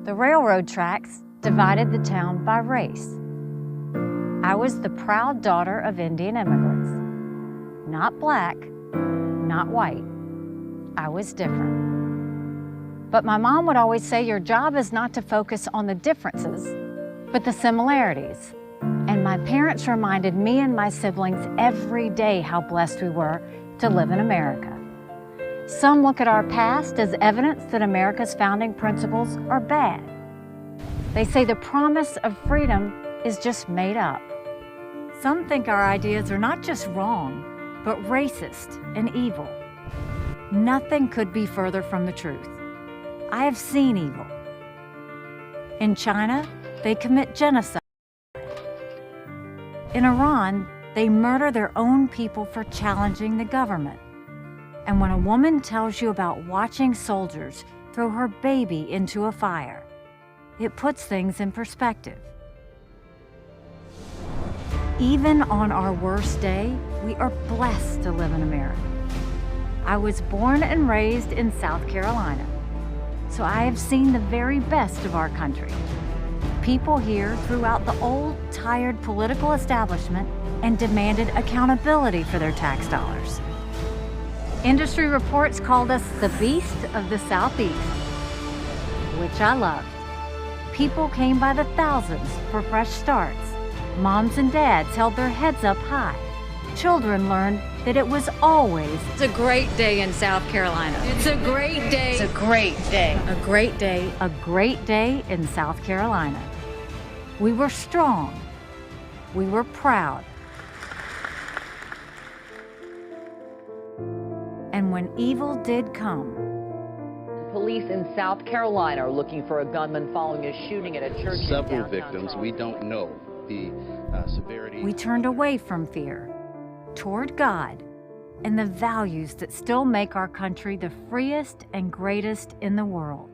The railroad tracks divided the town by race. I was the proud daughter of Indian immigrants. Not black, not white. I was different. But my mom would always say, your job is not to focus on the differences, but the similarities. And my parents reminded me and my siblings every day how blessed we were to live in America. Some look at our past as evidence that America's founding principles are bad. They say the promise of freedom is just made up. Some think our ideas are not just wrong, but racist and evil. Nothing could be further from the truth. I have seen evil. In China, they commit genocide. In Iran, they murder their own people for challenging the government. And when a woman tells you about watching soldiers throw her baby into a fire, it puts things in perspective. Even on our worst day, we are blessed to live in America. I was born and raised in South Carolina, so I have seen the very best of our country. People here threw out the old, tired political establishment and demanded accountability for their tax dollars. Industry reports called us the beast of the Southeast, which I loved. People came by the thousands for fresh starts. Moms and dads held their heads up high. Children learned that it was always a great day in South Carolina. It's a great day. It's a great day. A great day. A great day in South Carolina. We were strong. We were proud. And when evil did come, police in South Carolina are looking for a gunman following a shooting at a church in Several downtown victims. We don't know the severity. we turned away from fear, toward God, and the values that still make our country the freest and greatest in the world.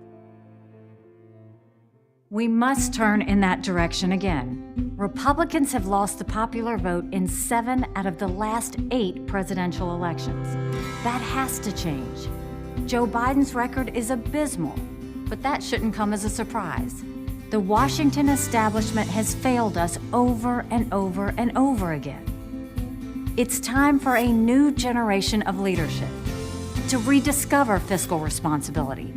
We must turn in that direction again. Republicans have lost the popular vote in 7 out of the last 8 presidential elections. That has to change. Joe Biden's record is abysmal, but that shouldn't come as a surprise. The Washington establishment has failed us over and over and over again. It's time for a new generation of leadership to rediscover fiscal responsibility,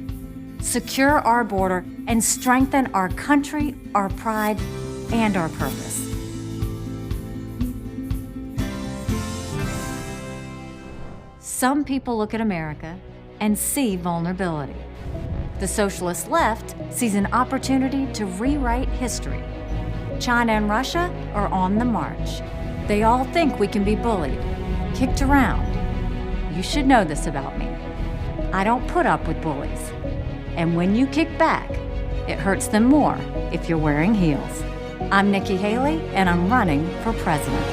secure our border, and strengthen our country, our pride, and our purpose. Some people look at America and see vulnerability. The socialist left sees an opportunity to rewrite history. China and Russia are on the march. They all think we can be bullied, kicked around. You should know this about me. I don't put up with bullies. And when you kick back, it hurts them more if you're wearing heels. I'm Nikki Haley, and I'm running for president.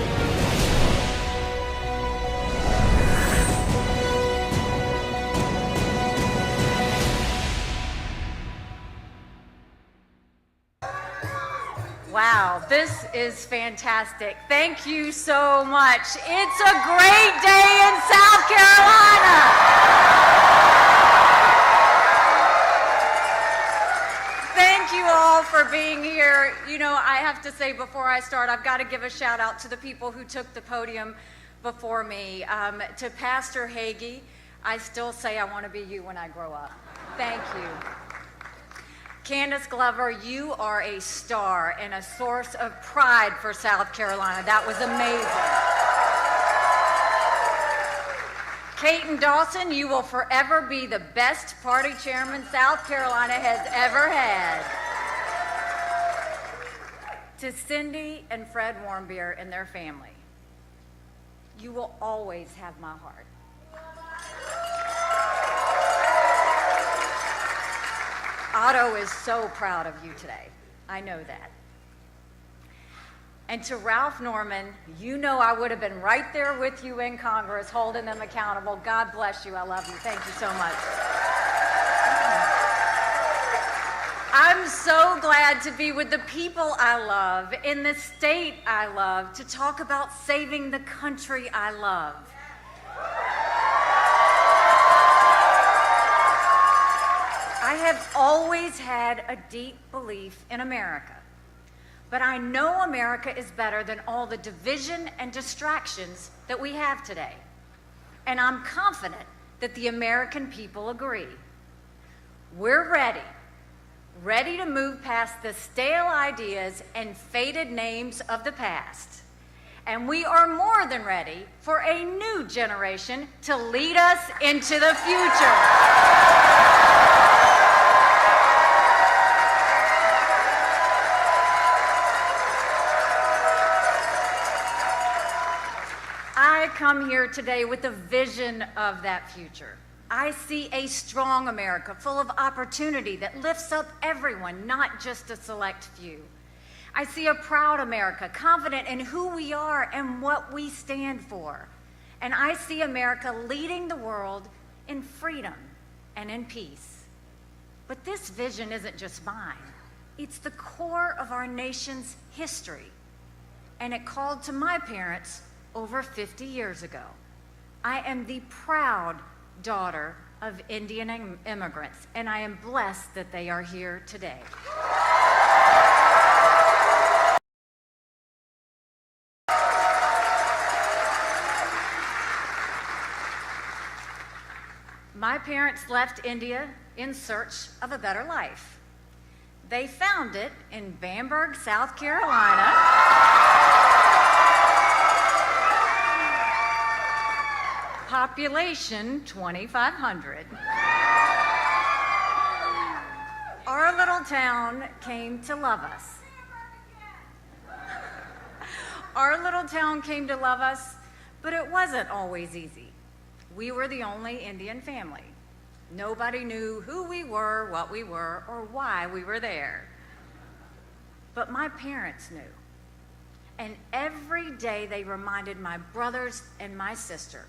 Wow, this is fantastic. Thank you so much. It's a great day in South Carolina. Thank you all for being here. You know, I have to say before I start, I've got to give a shout out to the people who took the podium before me. To Pastor Hagee, I still say I want to be you when I grow up. Thank you. Candace Glover, you are a star and a source of pride for South Carolina. That was amazing. Caton Dawson, you will forever be the best party chairman South Carolina has ever had. To Cindy and Fred Warmbier and their family, you will always have my heart. Otto is so proud of you today. I know that. And to Ralph Norman, you know I would have been right there with you in Congress holding them accountable. God bless you. I love you. Thank you so much. I'm so glad to be with the people I love, in the state I love, to talk about saving the country I love. I I have always had a deep belief in America, but I know America is better than all the division and distractions that we have today. And I'm confident that the American people agree. We're ready to move past the stale ideas and faded names of the past. And we are more than ready for a new generation to lead us into the future. I come here today with a vision of that future. I see a strong America full of opportunity that lifts up everyone, not just a select few. I see a proud America, confident in who we are and what we stand for. And I see America leading the world in freedom and in peace. But this vision isn't just mine. It's the core of our nation's history. And it called to my parents over 50 years ago. I am the proud daughter of Indian immigrants, and I am blessed that they are here today. My parents left India in search of a better life. They found it in Bamberg, South Carolina. Population 2,500. Our little town came to love us. Our little town came to love us, but it wasn't always easy. We were the only Indian family. Nobody knew who we were, what we were, or why we were there. But my parents knew. And every day they reminded my brothers and my sister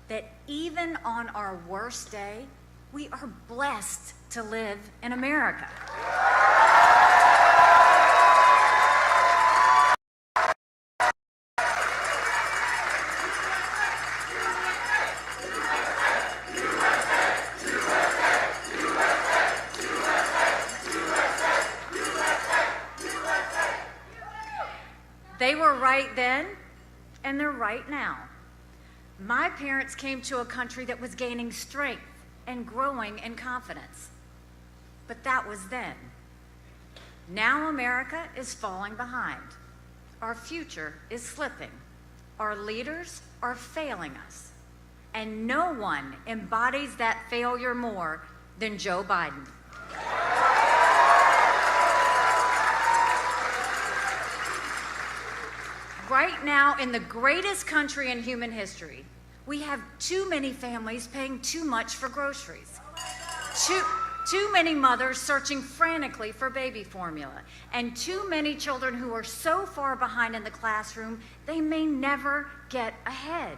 that even on our worst day, we are blessed to live in America. They were right then, and they're right now. My parents came to a country that was gaining strength and growing in confidence. But that was then. Now America is falling behind. Our future is slipping. Our leaders are failing us. And no one embodies that failure more than Joe Biden. Right now, in the greatest country in human history, we have too many families paying too much for groceries, too many mothers searching frantically for baby formula, and too many children who are so far behind in the classroom they may never get ahead.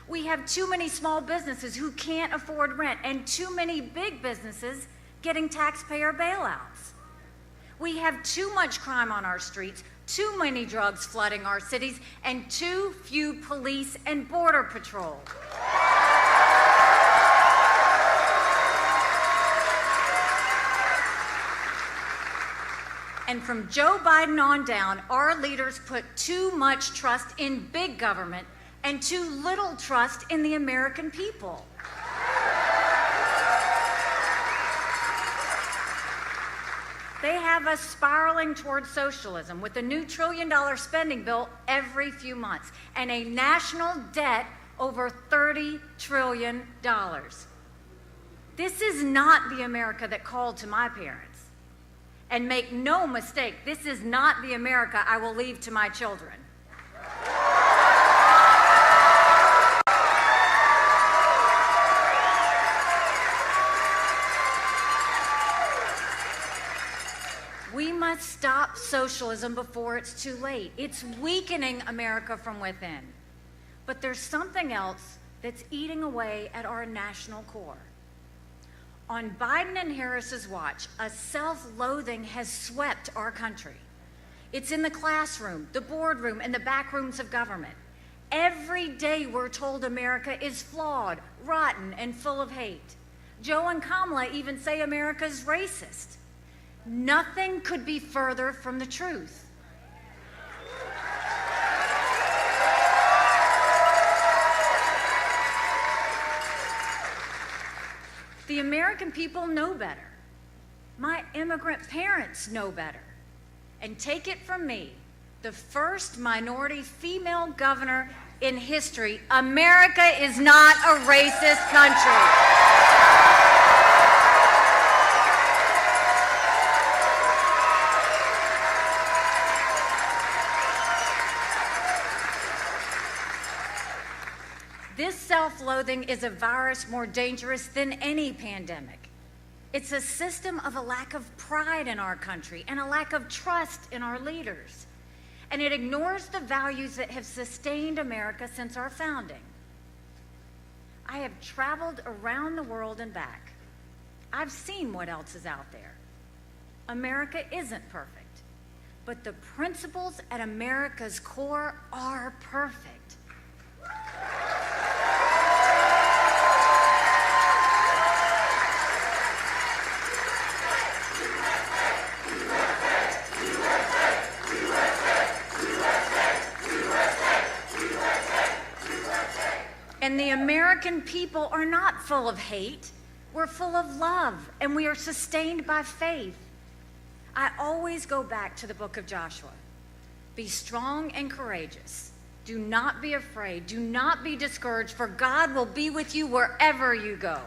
We have too many small businesses who can't afford rent, and too many big businesses getting taxpayer bailouts. We have too much crime on our streets, too many drugs flooding our cities, and too few police and border patrol. And from Joe Biden on down, our leaders put too much trust in big government and too little trust in the American people. They have us spiraling towards socialism with a new $1 trillion spending bill every few months and a national debt over $30 trillion. This is not the America that called to my parents. And make no mistake, this is not the America I will leave to my children. We must stop socialism before it's too late. It's weakening America from within. But there's something else that's eating away at our national core. On Biden and Harris's watch, a self-loathing has swept our country. It's in the classroom, the boardroom, and the back rooms of government. Every day we're told America is flawed, rotten, and full of hate. Joe and Kamala even say America's racist. Nothing could be further from the truth. The American people know better. My immigrant parents know better. And take it from me, the first minority female governor in history, America is not a racist country. This self-loathing is a virus more dangerous than any pandemic. It's a system of a lack of pride in our country and a lack of trust in our leaders. And it ignores the values that have sustained America since our founding. I have traveled around the world and back. I've seen what else is out there. America isn't perfect, but the principles at America's core are perfect. And the American people are not full of hate. We're full of love, and we are sustained by faith. I always go back to the book of Joshua. Be strong and courageous. Do not be afraid. Do not be discouraged, for God will be with you wherever you go.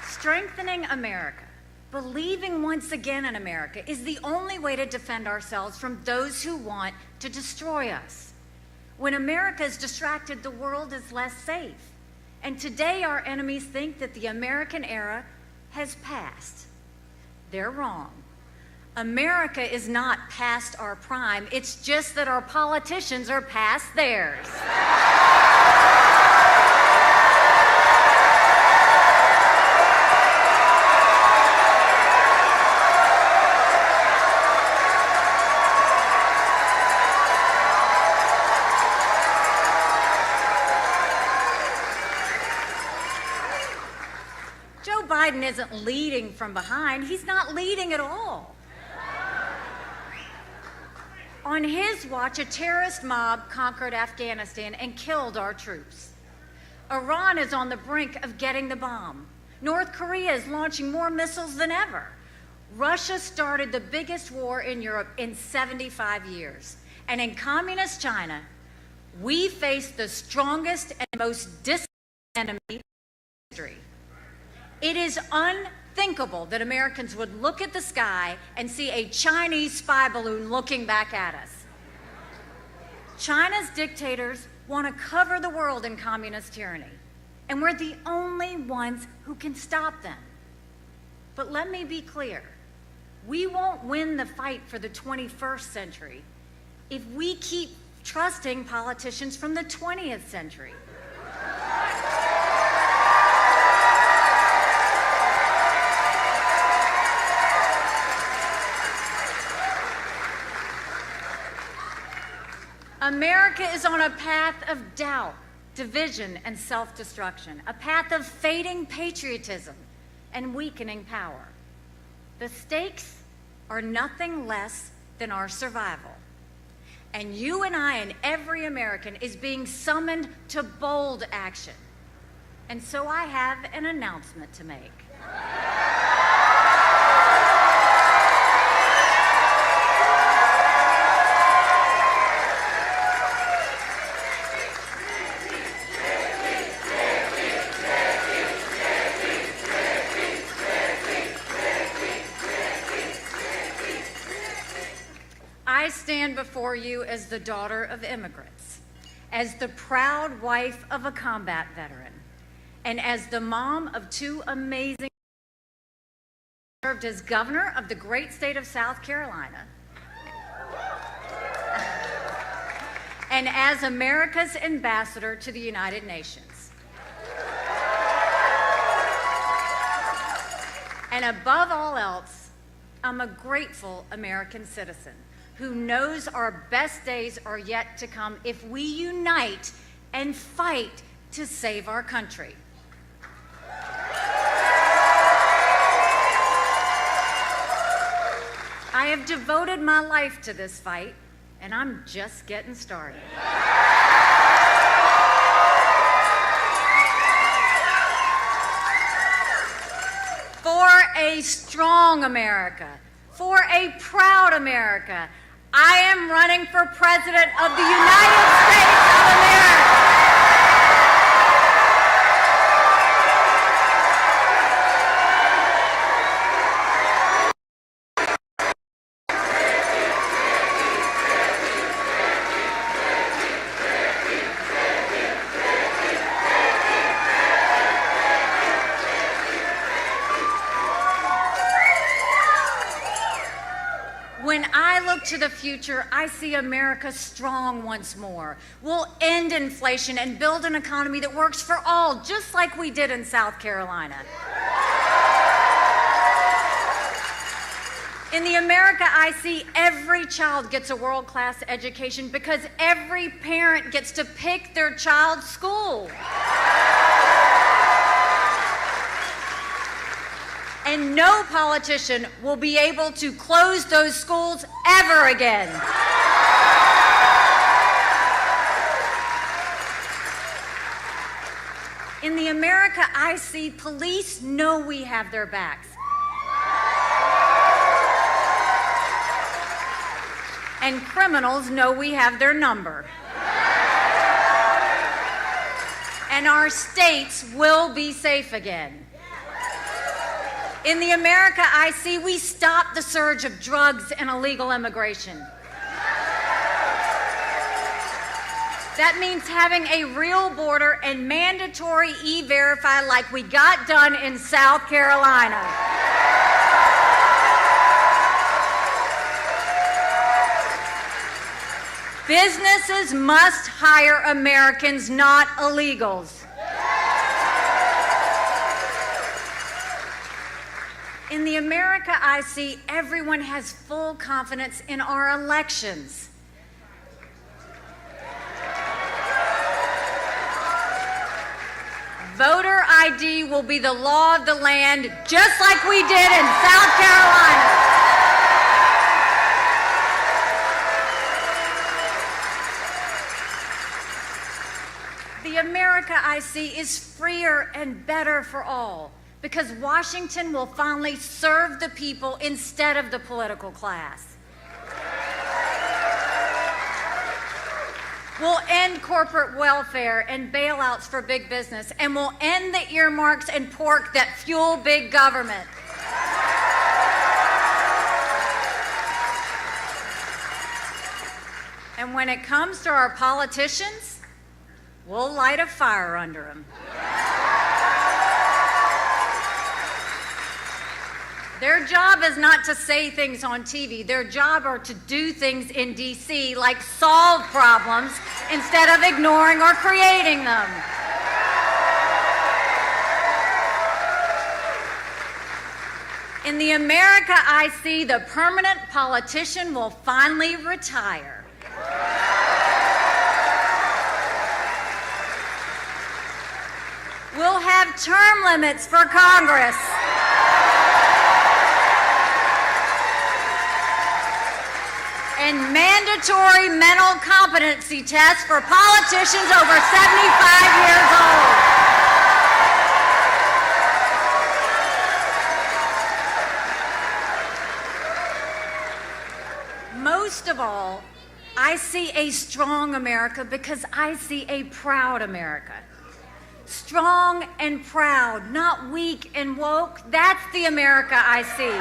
Strengthening America, believing once again in America, is the only way to defend ourselves from those who want to destroy us. When America is distracted, the world is less safe. And today our enemies think that the American era has passed. They're wrong. America is not past our prime. It's just that our politicians are past theirs. Biden isn't leading from behind. He's not leading at all. On his watch, a terrorist mob conquered Afghanistan and killed our troops. Iran is on the brink of getting the bomb. North Korea is launching more missiles than ever. Russia started the biggest war in Europe in 75 years. And in communist China, we face the strongest and most distant enemy in history. It is unthinkable that Americans would look at the sky and see a Chinese spy balloon looking back at us. China's dictators want to cover the world in communist tyranny, and we're the only ones who can stop them. But let me be clear, we won't win the fight for the 21st century if we keep trusting politicians from the 20th century. America is on a path of doubt, division, and self-destruction, a path of fading patriotism and weakening power. The stakes are nothing less than our survival. And you and I and every American is being summoned to bold action. And so I have an announcement to make. I stand before you as the daughter of immigrants, as the proud wife of a combat veteran, and as the mom of two amazing served as governor of the great state of South Carolina, and as America's ambassador to the United Nations. And above all else, I'm a grateful American citizen who knows our best days are yet to come if we unite and fight to save our country. I have devoted my life to this fight, and I'm just getting started. For a strong America, for a proud America, I am running for President of the United States of America. When I look to the future, I see America strong once more. We'll end inflation and build an economy that works for all, just like we did in South Carolina. In the America I see, every child gets a world-class education because every parent gets to pick their child's school. And no politician will be able to close those schools ever again. In the America I see, police know we have their backs. And criminals know we have their number. And our states will be safe again. In the America I see, we stop the surge of drugs and illegal immigration. That means having a real border and mandatory E-Verify like we got done in South Carolina. Businesses must hire Americans, not illegals. In the America I see, everyone has full confidence in our elections. Voter ID will be the law of the land, just like we did in South Carolina. The America I see is freer and better for all, because Washington will finally serve the people instead of the political class. We'll end corporate welfare and bailouts for big business, and we'll end the earmarks and pork that fuel big government. And when it comes to our politicians, we'll light a fire under them. Their job is not to say things on TV. Their job are to do things in D.C., like solve problems instead of ignoring or creating them. In the America I see, the permanent politician will finally retire. We'll have term limits for Congress. And mandatory mental competency tests for politicians over 75 years old. Most of all, I see a strong America because I see a proud America. Strong and proud, not weak and woke. That's the America I see.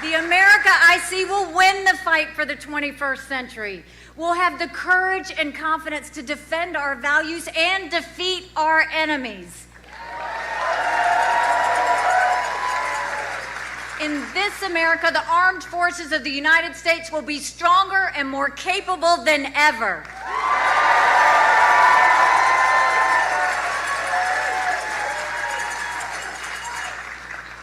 The America I see will win the fight for the 21st century. We'll have the courage and confidence to defend our values and defeat our enemies. In this America, the armed forces of the United States will be stronger and more capable than ever.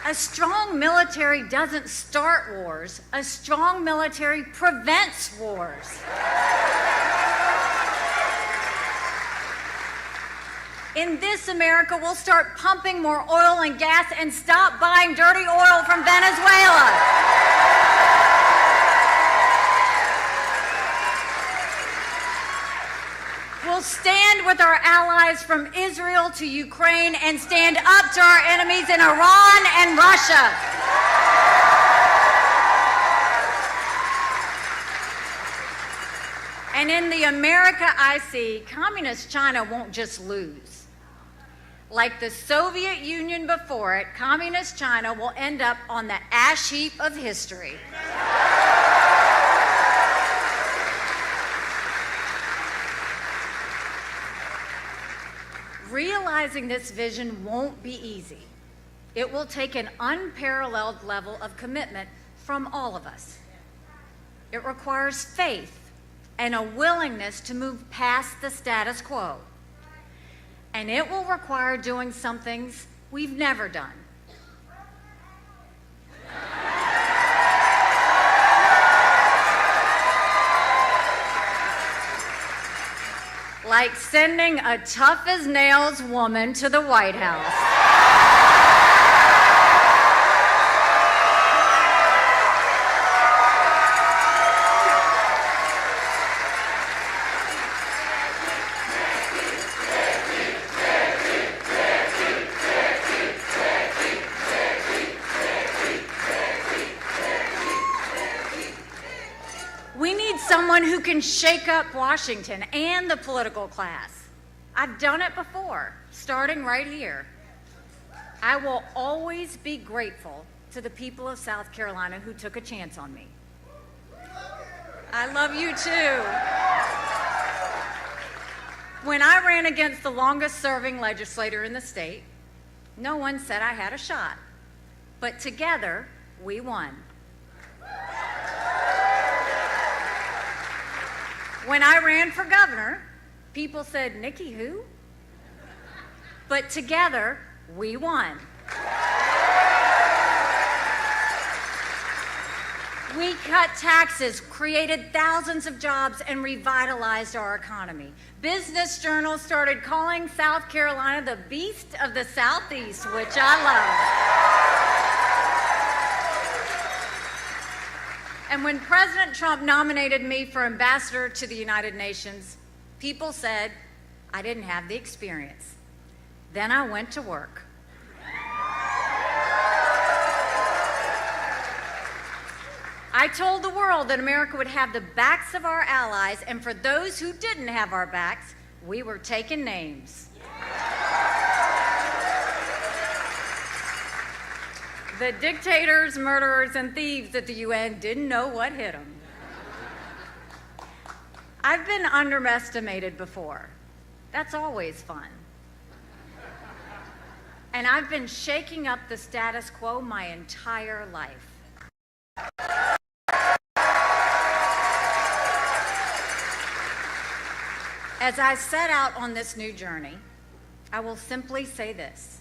A strong military doesn't start wars. A strong military prevents wars. In this America, we'll start pumping more oil and gas and stop buying dirty oil from Venezuela. We'll stand with our allies from Israel to Ukraine and stand up to our enemies in Iran and Russia. And in the America I see, Communist China won't just lose. Like the Soviet Union before it, Communist China will end up on the ash heap of history. Realizing this vision won't be easy. It will take an unparalleled level of commitment from all of us. It requires faith and a willingness to move past the status quo. And it will require doing some things we've never done. Like sending a tough-as-nails woman to the White House. We need someone who can shake up Washington and the political class. I've done it before, starting right here. I will always be grateful to the people of South Carolina who took a chance on me. I love you too. When I ran against the longest-serving legislator in the state, no one said I had a shot. But together, we won. When I ran for governor, people said, "Nikki, who?" But together, we won. We cut taxes, created thousands of jobs, and revitalized our economy. Business journals started calling South Carolina the beast of the Southeast, which I love. And when President Trump nominated me for ambassador to the United Nations, people said I didn't have the experience. Then I went to work. I told the world that America would have the backs of our allies, and for those who didn't have our backs, we were taking names. The dictators, murderers, and thieves at the UN didn't know what hit them. I've been underestimated before. That's always fun. And I've been shaking up the status quo my entire life. As I set out on this new journey, I will simply say this: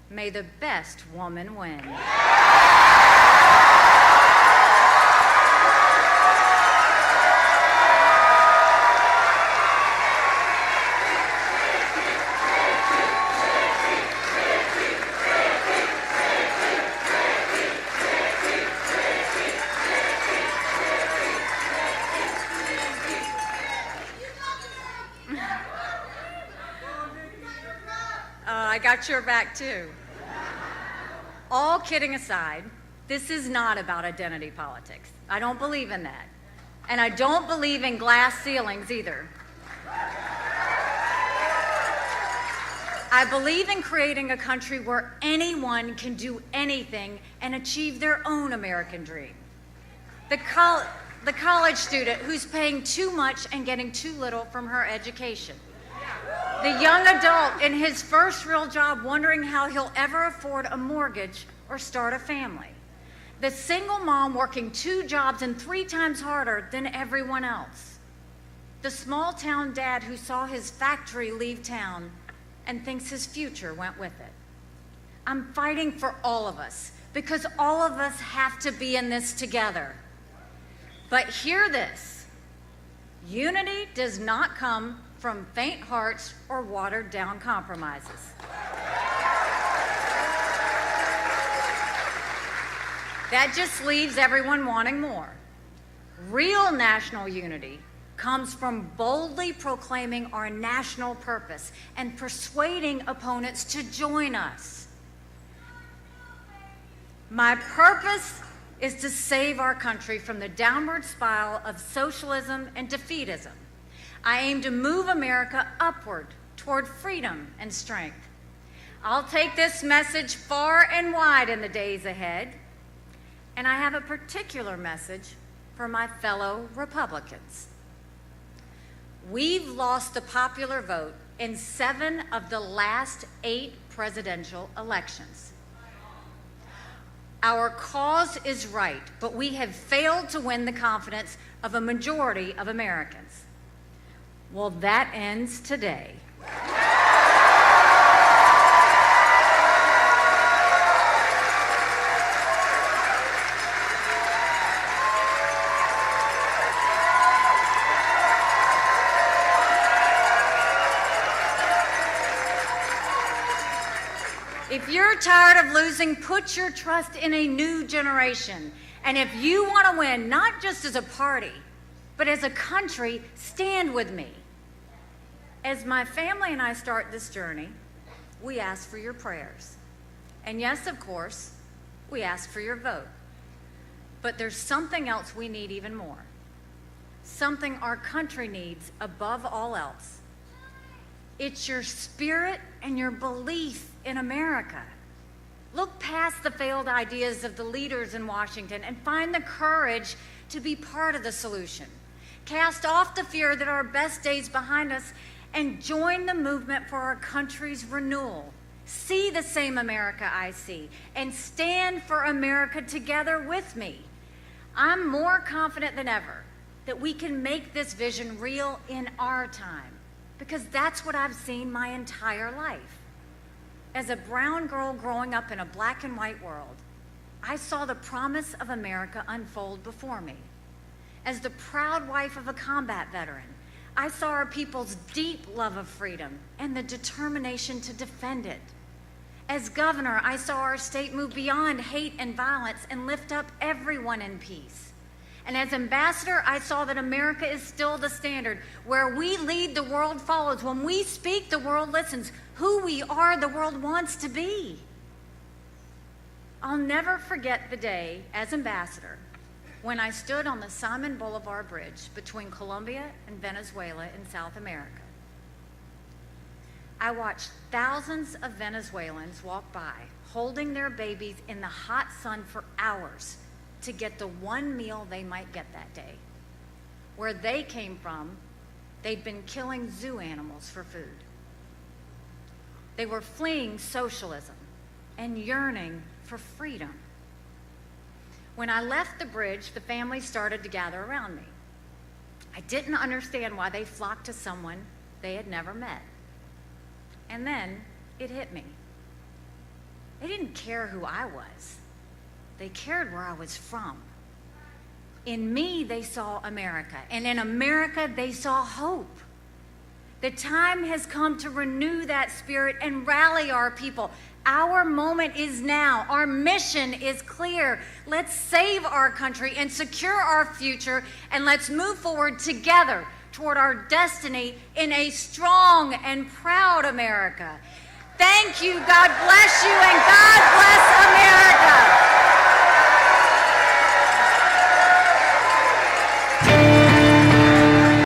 may the best woman win. I got your back too. All kidding aside, this is not about identity politics. I don't believe in that. And I don't believe in glass ceilings either. I believe in creating a country where anyone can do anything and achieve their own American dream. The college student who's paying too much and getting too little from her education. The young adult in his first real job wondering how he'll ever afford a mortgage or start a family. The single mom working 2 jobs and 3 times harder than everyone else. The small town dad who saw his factory leave town and thinks his future went with it. I'm fighting for all of us, because all of us have to be in this together. But hear this: unity does not come from faint hearts or watered down compromises. That just leaves everyone wanting more. Real national unity comes from boldly proclaiming our national purpose and persuading opponents to join us. My purpose is to save our country from the downward spiral of socialism and defeatism. I aim to move America upward toward freedom and strength. I'll take this message far and wide in the days ahead, and I have a particular message for my fellow Republicans. We've lost the popular vote in 7 of the last 8 presidential elections. Our cause is right, but we have failed to win the confidence of a majority of Americans. Well, that ends today. If you're tired of losing, put your trust in a new generation. And if you want to win, not just as a party, but as a country, stand with me. As my family and I start this journey, we ask for your prayers. And yes, of course, we ask for your vote. But there's something else we need even more. Something our country needs above all else. It's your spirit and your belief in America. Look past the failed ideas of the leaders in Washington and find the courage to be part of the solution. Cast off the fear that our best days behind us and join the movement for our country's renewal. See the same America I see and stand for America together with me. I'm more confident than ever that we can make this vision real in our time, because that's what I've seen my entire life. As a brown girl growing up in a black and white world, I saw the promise of America unfold before me. As the proud wife of a combat veteran, I saw our people's deep love of freedom and the determination to defend it. As governor, I saw our state move beyond hate and violence and lift up everyone in peace. And as ambassador, I saw that America is still the standard. Where we lead, the world follows. When we speak, the world listens. Who we are, the world wants to be. I'll never forget the day as ambassador when I stood on the Simon Bolivar Bridge between Colombia and Venezuela in South America. I watched thousands of Venezuelans walk by, holding their babies in the hot sun for hours to get the one meal they might get that day. Where they came from, they'd been killing zoo animals for food. They were fleeing socialism and yearning for freedom. When I left the bridge, the family started to gather around me. I didn't understand why they flocked to someone they had never met. And then it hit me. They didn't care who I was. They cared where I was from. In me, they saw America, and in America, they saw hope. The time has come to renew that spirit and rally our people. Our moment is now. Our mission is clear. Let's save our country and secure our future, and let's move forward together toward our destiny in a strong and proud America. Thank you. God bless you, and God bless America.